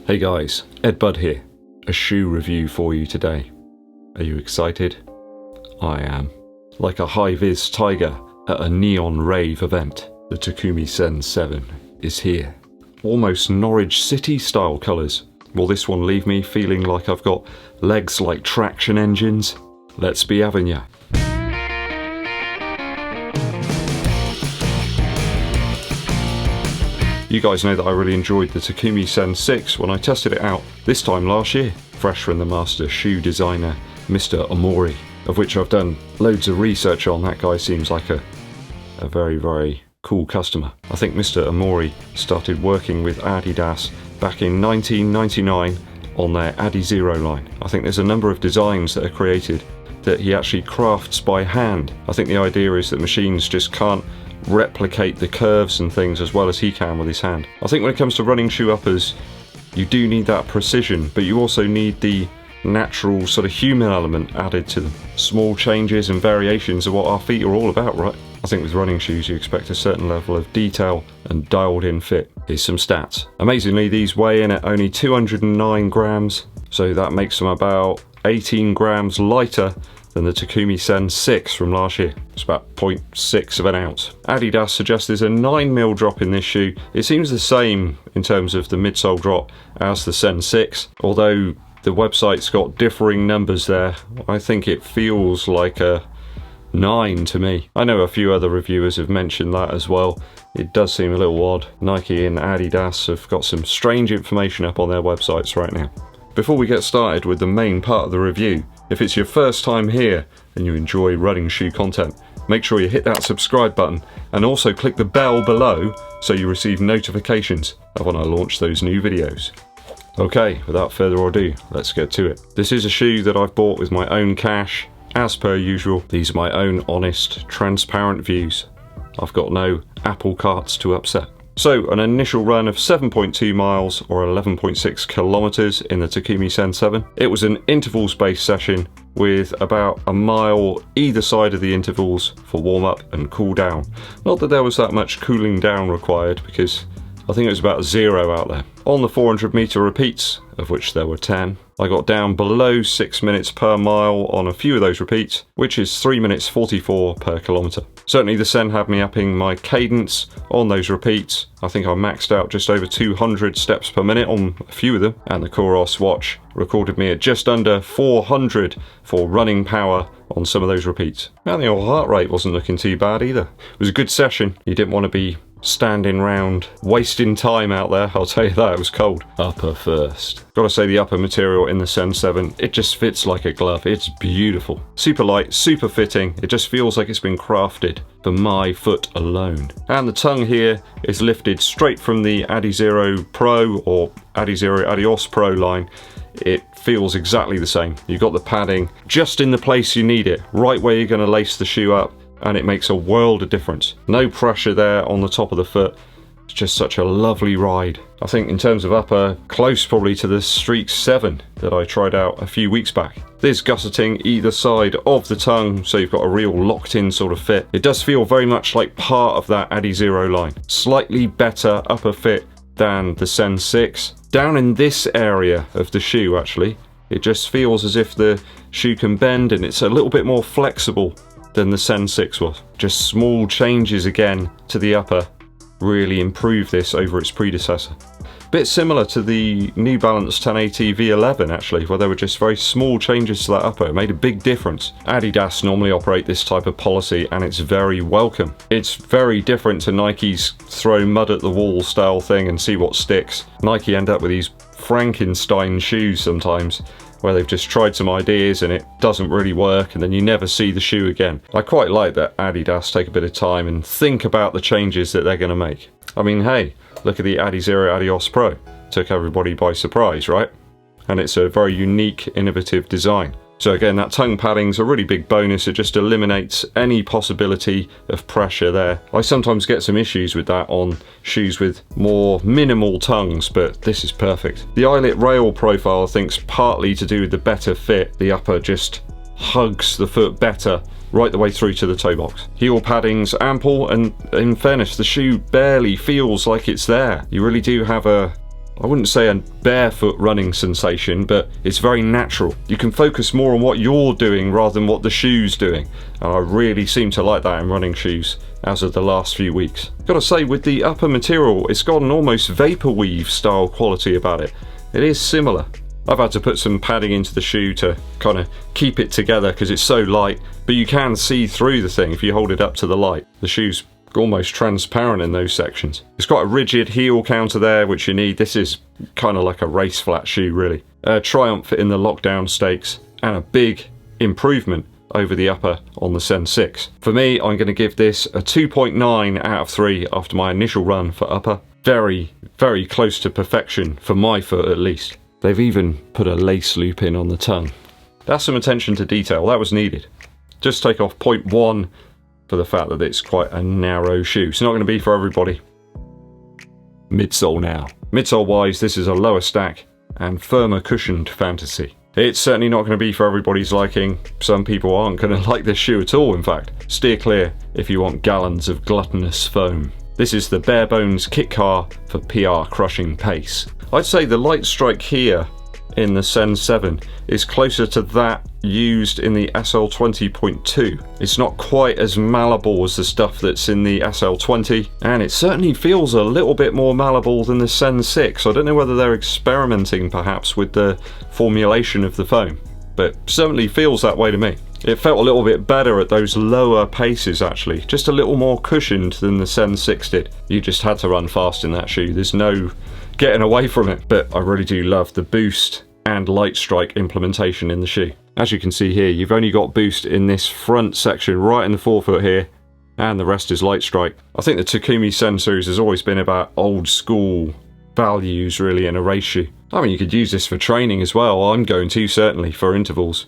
Hey guys, EDDBUD here. A shoe review for you today. Are you excited? I am. Like a high-vis tiger at a neon rave event, the Takumi Sen 7 is here. Almost Norwich City style colours. Will this one leave me feeling like I've got legs like traction engines? Let's be having ya. You guys know that I really enjoyed the Takumi Sen 6 when I tested it out this time last year, fresh from the master shoe designer Mr. Omori, of which I've done loads of research on. That guy seems like a very cool customer. I think Mr. Omori started working with Adidas back in 1999 on their Adizero line. I think there's a number of designs that are created that he actually crafts by hand. I think the idea is that machines just can't replicate the curves and things as well as he can with his hand. I think when it comes to running shoe uppers, you do need that precision, but you also need the natural sort of human element added to them. Small changes and variations are what our feet are all about, right? I think with running shoes you expect a certain level of detail and dialed in fit. Here's some stats. Amazingly, these weigh in at only 209 grams, so that makes them about 18 grams lighter than the Takumi Sen 6 from last year. It's about 0.6 of an ounce. Adidas suggests there's a 9mm drop in this shoe. It seems the same in terms of the midsole drop as the Sen 6, although the website's got differing numbers there. I think it feels like a 9 to me. I know a few other reviewers have mentioned that as well. It does seem a little odd. Nike and Adidas have got some strange information up on their websites right now. Before we get started with the main part of the review, if it's your first time here and you enjoy running shoe content, make sure you hit that subscribe button and also click the bell below so you receive notifications of when I launch those new videos. Okay, without further ado, let's get to it. This is a shoe that I've bought with my own cash, as per usual. These are my own honest, transparent views. I've got no apple carts to upset. So, an initial run of 7.2 miles or 11.6 kilometers in the Takumi Sen 7. It was an intervals-based session with about a mile either side of the intervals for warm-up and cool-down. Not that there was that much cooling down required, because I think it was about 0 out there. On the 400-meter repeats, of which there were 10, I got down below 6 minutes per mile on a few of those repeats, which is 3 minutes 44 per kilometre. Certainly the Sen had me upping my cadence on those repeats. I think I maxed out just over 200 steps per minute on a few of them, and the Coros watch recorded me at just under 400 for running power on some of those repeats. And the old heart rate wasn't looking too bad either. It was a good session. You didn't want to be standing round wasting time out there, I'll tell you that. It was cold. Upper first. Gotta say, the upper material in the Sen 7, it just fits like a glove. It's beautiful. Super light, super fitting. It just feels like it's been crafted for my foot alone. And the tongue here is lifted straight from the Adizero Pro or Adizero Adios Pro line. It feels exactly the same. You've got the padding just in the place you need it, right where you're going to lace the shoe up, and it makes a world of difference. No pressure there on the top of the foot. It's just such a lovely ride. I think in terms of upper, close probably to the Streak 7 that I tried out a few weeks back. There's gusseting either side of the tongue, so you've got a real locked in sort of fit. It does feel very much like part of that Adizero line. Slightly better upper fit than the Sen 6. Down in this area of the shoe actually, it just feels as if the shoe can bend and it's a little bit more flexible than the Sen 6 was. Just small changes again to the upper really improve this over its predecessor. Bit similar to the New Balance 1080 V11 actually, where there were just very small changes to that upper. It made a big difference. Adidas normally operate this type of policy and it's very welcome. It's very different to Nike's throw mud at the wall style thing and see what sticks. Nike end up with these Frankenstein shoes sometimes, where they've just tried some ideas and it doesn't really work and then you never see the shoe again. I quite like that Adidas take a bit of time and think about the changes that they're going to make. I mean, hey, look at the Adizero Adios Pro. Took everybody by surprise, right? And it's a very unique, innovative design. So again, that tongue padding's a really big bonus. It just eliminates any possibility of pressure there. I sometimes get some issues with that on shoes with more minimal tongues, but this is perfect. The eyelet rail profile, I think, is partly to do with the better fit. The upper just hugs the foot better right the way through to the toe box. Heel padding's ample, and in fairness, the shoe barely feels like it's there. You really do have a I wouldn't say a barefoot running sensation, but it's very natural. You can focus more on what you're doing rather than what the shoe's doing. And I really seem to like that in running shoes as of the last few weeks. Gotta say, with the upper material, it's got an almost vaporwave style quality about it. It is similar. I've had to put some padding into the shoe to kind of keep it together because it's so light, but you can see through the thing if you hold it up to the light. The shoe's almost transparent in those sections. It's got a rigid heel counter there, which you need. This is kind of like a race flat shoe, really. A triumph in the lockdown stakes and a big improvement over the upper on the Sen 6. For me, I'm going to give this a 2.9 out of 3 after my initial run for upper. Very, very close to perfection for my foot at least. They've even put a lace loop in on the tongue. That's some attention to detail. That was needed. Just take off 0.1 for the fact that it's quite a narrow shoe. It's not going to be for everybody. Midsole now. Midsole wise, this is a lower stack and firmer cushioned fantasy. It's certainly not going to be for everybody's liking. Some people aren't going to like this shoe at all, in fact. Steer clear if you want gallons of gluttonous foam. This is the bare bones kit car for PR crushing pace. I'd say the lightstrike here in the Sen 7 is closer to that used in the SL20.2. It's not quite as malleable as the stuff that's in the SL20, and it certainly feels a little bit more malleable than the Sen 6. I don't know whether they're experimenting perhaps with the formulation of the foam, but certainly feels that way to me. It felt a little bit better at those lower paces actually, just a little more cushioned than the Sen 6 did. You just had to run fast in that shoe, there's no getting away from it. But I really do love the boost and lightstrike implementation in the shoe. As you can see here, you've only got boost in this front section right in the forefoot here, and the rest is lightstrike. I think the Takumi Sen series has always been about old school values really in a race shoe. I mean, you could use this for training as well. I'm going to, certainly, for intervals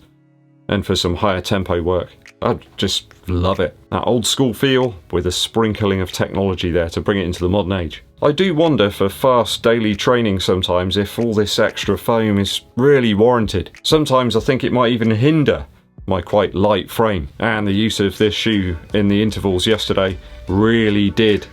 and for some higher tempo work. I just love it. That old school feel with a sprinkling of technology there to bring it into the modern age. I do wonder for fast daily training sometimes if all this extra foam is really warranted. Sometimes I think it might even hinder my quite light frame, and the use of this shoe in the intervals yesterday really did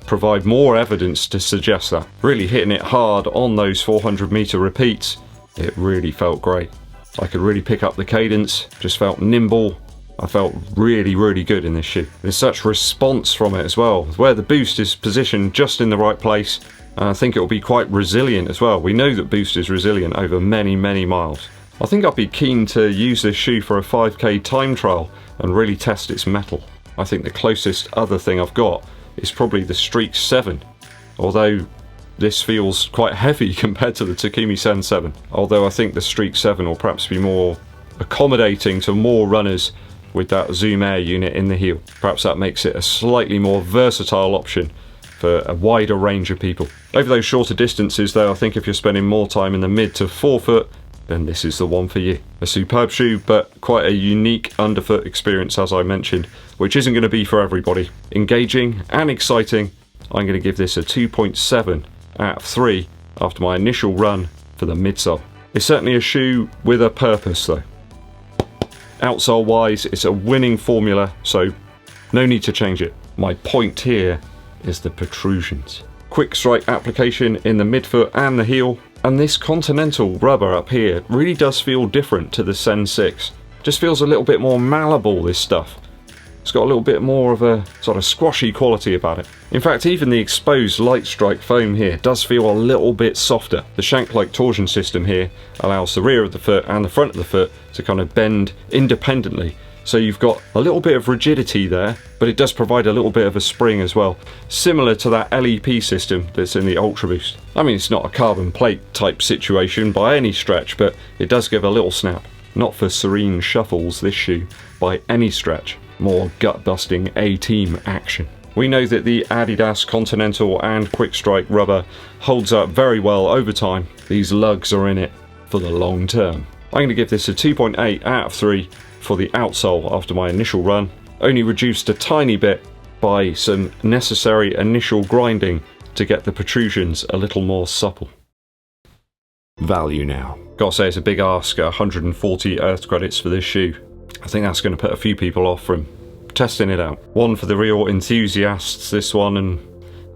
provide more evidence to suggest that. Really hitting it hard on those 400-meter repeats, it really felt great. I could really pick up the cadence, just felt nimble. I felt really, really good in this shoe. There's such response from it as well, where the boost is positioned just in the right place. And I think it will be quite resilient as well. We know that boost is resilient over many, many miles. I think I'd be keen to use this shoe for a 5k time trial and really test its metal. I think the closest other thing I've got is probably the Streak 7, although this feels quite heavy compared to the Takumi Sen 7. Although I think the Streak 7 will perhaps be more accommodating to more runners with that Zoom Air unit in the heel. Perhaps that makes it a slightly more versatile option for a wider range of people. Over those shorter distances though, I think if you're spending more time in the mid to forefoot, then this is the one for you. A superb shoe, but quite a unique underfoot experience as I mentioned, which isn't going to be for everybody. Engaging and exciting. I'm going to give this a 2.7 out of 3 after my initial run for the midsole. It's certainly a shoe with a purpose though. Outsole wise, it's a winning formula, so no need to change it. My point here is the protrusions. Quick strike application in the midfoot and the heel, and this continental rubber up here really does feel different to the Sen 6. Just feels a little bit more malleable, this stuff. It's got a little bit more of a sort of squashy quality about it. In fact, even the exposed lightstrike foam here does feel a little bit softer. The shank-like torsion system here allows the rear of the foot and the front of the foot to kind of bend independently. So you've got a little bit of rigidity there, but it does provide a little bit of a spring as well. Similar to that LEP system that's in the Ultra Boost. I mean, it's not a carbon plate type situation by any stretch, but it does give a little snap. Not for serene shuffles, this shoe, by any stretch. More gut-busting A-team action. We know that the Adidas Continental and Quick Strike rubber holds up very well over time. These lugs are in it for the long term. I'm going to give this a 2.8 out of 3 for the outsole after my initial run, only reduced a tiny bit by some necessary initial grinding to get the protrusions a little more supple. Value now. Gotta say it's a big ask at 140 Earth credits for this shoe. I think that's going to put a few people off from testing it out. One for the real enthusiasts, this one, and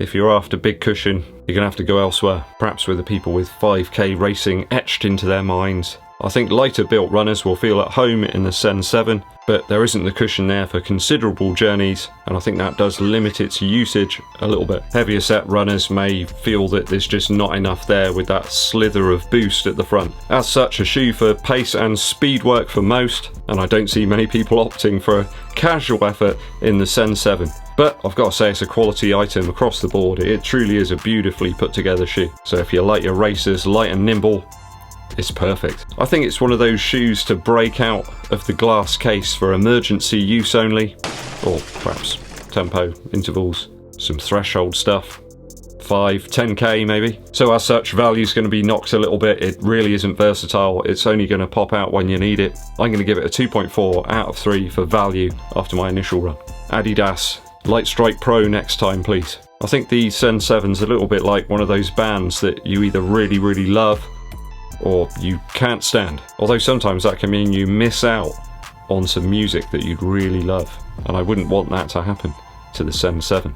If you're after big cushion, you're going to have to go elsewhere, perhaps with the people with 5k racing etched into their minds. I think lighter built runners will feel at home in the Sen 7, but there isn't the cushion there for considerable journeys, and I think that does limit its usage a little bit. Heavier set runners may feel that there's just not enough there with that slither of boost at the front. As such, a shoe for pace and speed work for most, and I don't see many people opting for a casual effort in the Sen 7. But I've got to say, it's a quality item across the board. It truly is a beautifully put together shoe. So if you like your racers light and nimble, it's perfect. I think it's one of those shoes to break out of the glass case for emergency use only, or perhaps tempo, intervals, some threshold stuff. 5, 10k maybe. So as such, value's going to be knocked a little bit. It really isn't versatile. It's only going to pop out when you need it. I'm going to give it a 2.4 out of 3 for value after my initial run. Adidas Lightstrike Pro next time, please. I think the Sen 7's a little bit like one of those bands that you either really, really love or you can't stand. Although sometimes that can mean you miss out on some music that you'd really love, and I wouldn't want that to happen to the Sen 7.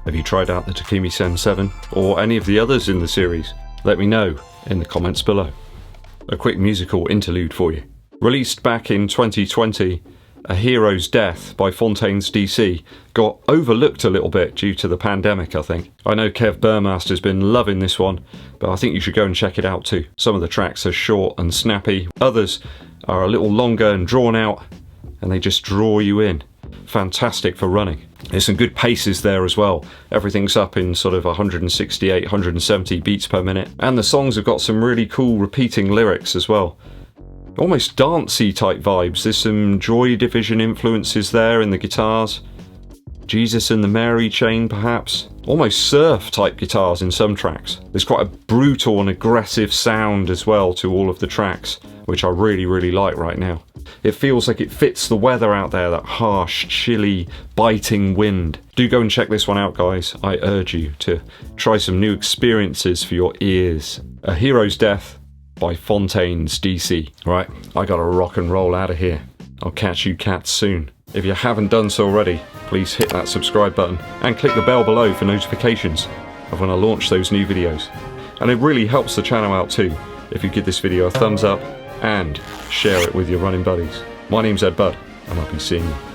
Have you tried out the Takumi Sen 7 or any of the others in the series? Let me know in the comments below. A quick musical interlude for you. Released back in 2020, A Hero's Death by Fontaines DC got overlooked a little bit due to the pandemic, I think. I know Kev Burmaster's been loving this one, but I think you should go and check it out too. Some of the tracks are short and snappy, others are a little longer and drawn out, and they just draw you in. Fantastic for running. There's some good paces there as well. Everything's up in sort of 168, 170 beats per minute, and the songs have got some really cool repeating lyrics as well. Almost dancey type vibes. There's some Joy Division influences there in the guitars. Jesus and the Mary Chain perhaps. Almost surf type guitars in some tracks. There's quite a brutal and aggressive sound as well to all of the tracks, which I really, really like right now. It feels like it fits the weather out there, that harsh, chilly, biting wind. Do go and check this one out, guys. I urge you to try some new experiences for your ears. A Hero's Death by Fontaines DC. Right, I gotta rock and roll out of here. I'll catch you cats soon. If you haven't done so already, please hit that subscribe button and click the bell below for notifications of when I launch those new videos. And it really helps the channel out too if you give this video a thumbs up and share it with your running buddies. My name's EDDBUD, and I'll be seeing you